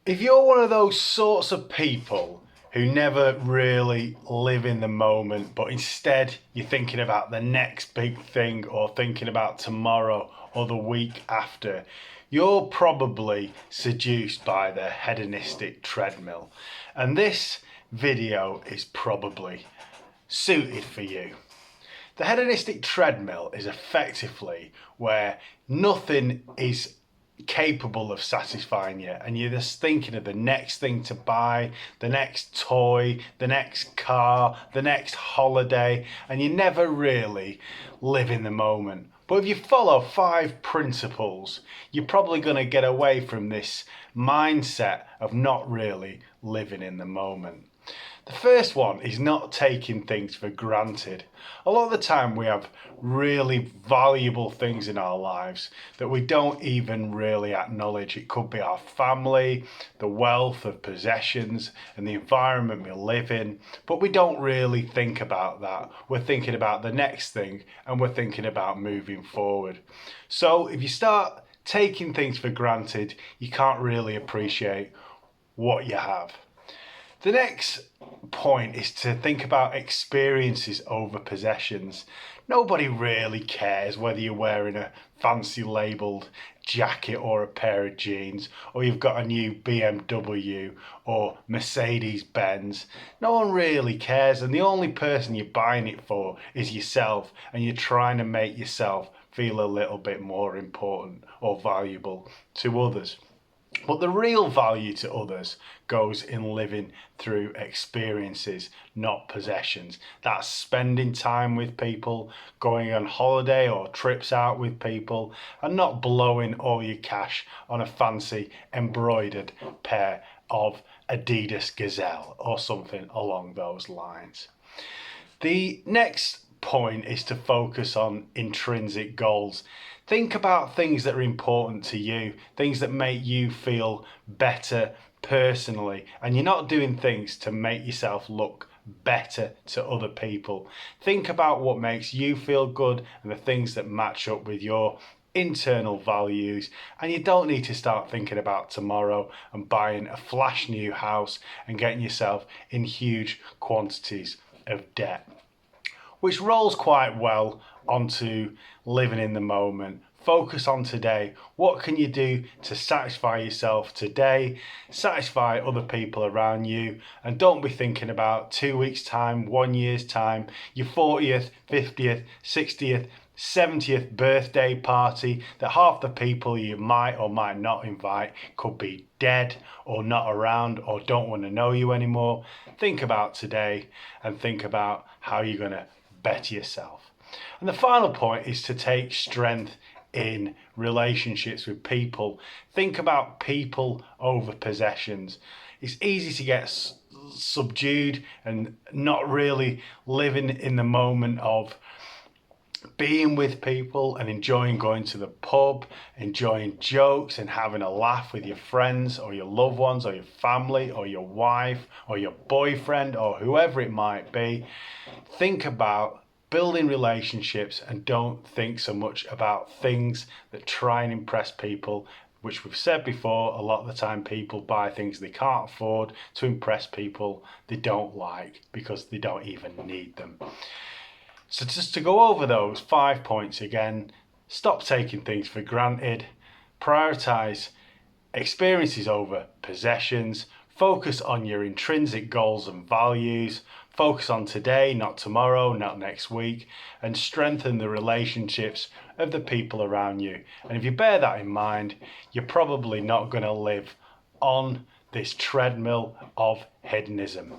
If you're one of those sorts of people who never really live in the moment, but instead you're thinking about the next big thing or thinking about tomorrow or the week after, you're probably seduced by the hedonistic treadmill. And this video is probably suited for you. The hedonistic treadmill is effectively where nothing is capable of satisfying you, and you're just thinking of the next thing to buy, the next toy, the next car, the next holiday, and you never really live in the moment. But if you follow 5 principles, you're probably going to get away from this mindset of not really living in the moment. The first one is not taking things for granted. A lot of the time we have really valuable things in our lives that we don't even really acknowledge. It could be our family, the wealth of possessions and the environment we live in, but we don't really think about that. We're thinking about the next thing and we're thinking about moving forward. So if you start taking things for granted, you can't really appreciate what you have. The next point is to think about experiences over possessions. Nobody really cares whether you're wearing a fancy labelled jacket or a pair of jeans, or you've got a new BMW or Mercedes Benz. No one really cares, and the only person you're buying it for is yourself, and you're trying to make yourself feel a little bit more important or valuable to others. But the real value to others goes in living through experiences, not possessions. That's spending time with people, going on holiday or trips out with people, and not blowing all your cash on a fancy embroidered pair of Adidas Gazelle or something along those lines. The next point is to focus on intrinsic goals. Think about things that are important to you, things that make you feel better personally, and you're not doing things to make yourself look better to other people. Think about what makes you feel good and the things that match up with your internal values, and you don't need to start thinking about tomorrow and buying a flash new house and getting yourself in huge quantities of debt. Which rolls quite well onto living in the moment. Focus on today. What can you do to satisfy yourself today, satisfy other people around you, and don't be thinking about 2 weeks' time, 1 year's time, your 40th, 50th, 60th, 70th birthday party that half the people you might or might not invite could be dead or not around or don't want to know you anymore. Think about today and think about how you're going to better yourself. And the final point is to take strength in relationships with people. Think about people over possessions. It's easy to get subdued and not really living in the moment of being with people and enjoying going to the pub, enjoying jokes and having a laugh with your friends or your loved ones or your family or your wife or your boyfriend or whoever it might be. Think about building relationships and don't think so much about things that try and impress people, which we've said before. A lot of the time people buy things they can't afford to impress people they don't like because they don't even need them. So just to go over those 5 points again: stop taking things for granted, prioritize experiences over possessions, focus on your intrinsic goals and values, focus on today, not tomorrow, not next week, and strengthen the relationships of the people around you. And if you bear that in mind, you're probably not going to live on this treadmill of hedonism.